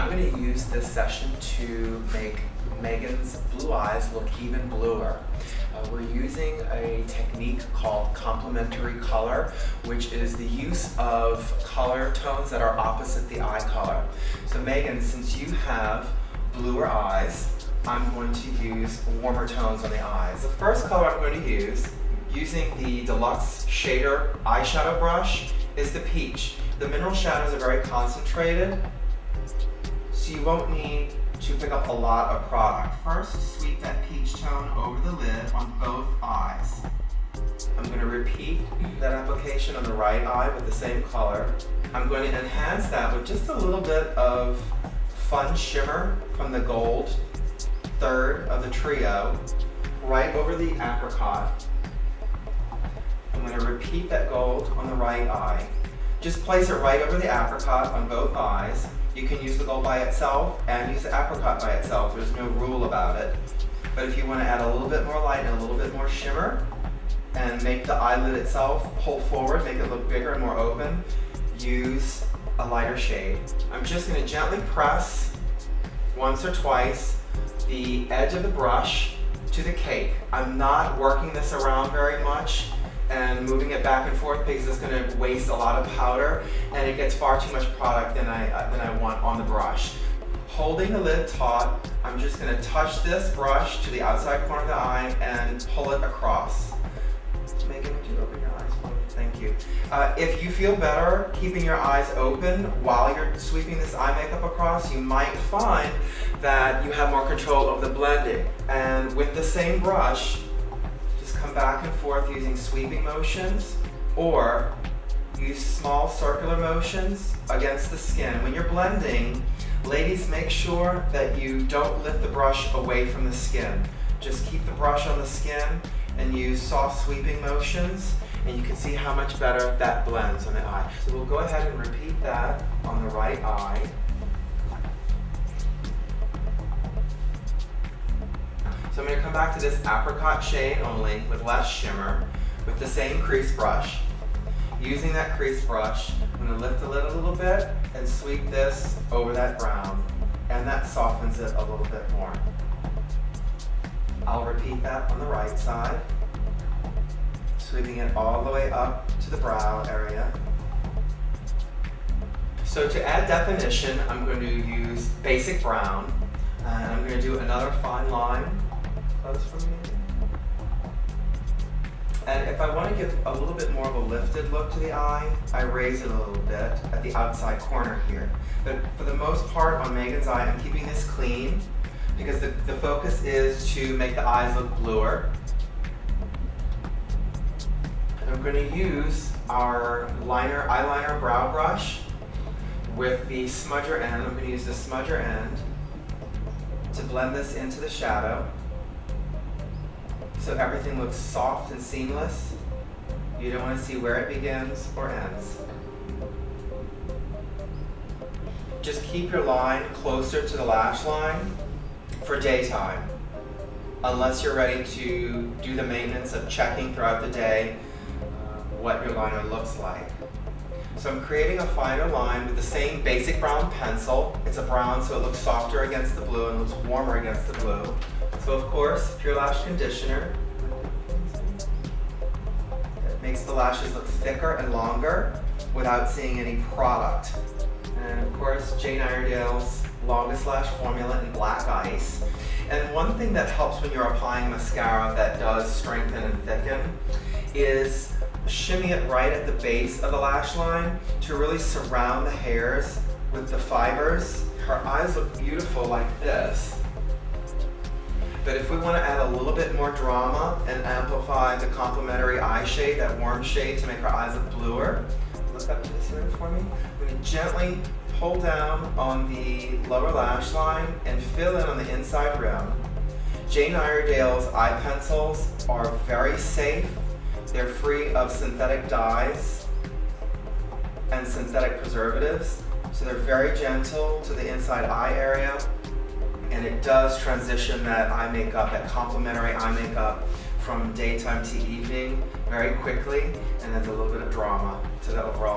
I'm going to use this session to make Megan's blue eyes look even bluer. We're using a technique called complementary color, which is the use of color tones that are opposite the eye color. So Megan, since you have bluer eyes, I'm going to use warmer tones on the eyes. The first color I'm going to use, using the Deluxe Shader eyeshadow brush, is the peach. The mineral shadows are very concentrated, so you won't need to pick up a lot of product. First, sweep that peach tone over the lid on both eyes. I'm going to repeat that application on the right eye with the same color. I'm going to enhance that with just a little bit of fun shimmer from the gold third of the trio, right over the apricot. I'm going to repeat that gold on the right eye. Just place it right over the apricot on both eyes. You can use the gold by itself and use the apricot by itself. There's no rule about it. But if you want to add a little bit more light and a little bit more shimmer and make the eyelid itself pull forward, make it look bigger and more open, use a lighter shade. I'm just going to gently press once or twice the edge of the brush to the cake. I'm not working this around very much and moving it back and forth because it's going to waste a lot of powder and it gets far too much product than I want on the brush. Holding the lid taut, I'm just going to touch this brush to the outside corner of the eye and pull it across. Megan, would you open your eyes for me? Thank you. If you feel better keeping your eyes open while you're sweeping this eye makeup across, you might find that you have more control of the blending. And with the same brush, come back and forth using sweeping motions or use small circular motions against the skin. When you're blending, ladies, make sure that you don't lift the brush away from the skin. Just keep the brush on the skin and use soft sweeping motions, and you can see how much better that blends on the eye. So we'll go ahead and repeat that on the right eye. So I'm going to come back to this apricot shade only with less shimmer with the same crease brush. Using that crease brush, I'm going to lift the lid a little bit and sweep this over that brown, and that softens it a little bit more. I'll repeat that on the right side, sweeping it all the way up to the brow area. So to add definition, I'm going to use basic brown, and I'm going to do another fine line. For me. And if I want to give a little bit more of a lifted look to the eye, I raise it a little bit at the outside corner here. But for the most part on Megan's eye, I'm keeping this clean because the focus is to make the eyes look bluer. And I'm going to use our eyeliner brow brush with the smudger end. I'm going to use the smudger end to blend this into the shadow, so everything looks soft and seamless. You don't want to see where it begins or ends. Just keep your line closer to the lash line for daytime, unless you're ready to do the maintenance of checking throughout the day what your liner looks like. So I'm creating a finer line with the same basic brown pencil. It's a brown, so it looks softer against the blue and looks warmer against the blue. So of course, Pure Lash Conditioner. It makes the lashes look thicker and longer without seeing any product. And of course, Jane Iredale's Longest Lash Formula in Black Ice. And one thing that helps when you're applying mascara that does strengthen and thicken is shimmy it right at the base of the lash line to really surround the hairs with the fibers. Her eyes look beautiful like this. But if we want to add a little bit more drama and amplify the complementary eye shade, that warm shade to make her eyes look bluer, look up to the center for me. I'm going to gently pull down on the lower lash line and fill in on the inside rim. Jane Iredale's eye pencils are very safe. They're free of synthetic dyes and synthetic preservatives, so they're very gentle to the inside eye area. And it does transition that eye makeup, that complementary eye makeup, from daytime to evening very quickly, and adds a little bit of drama to the overall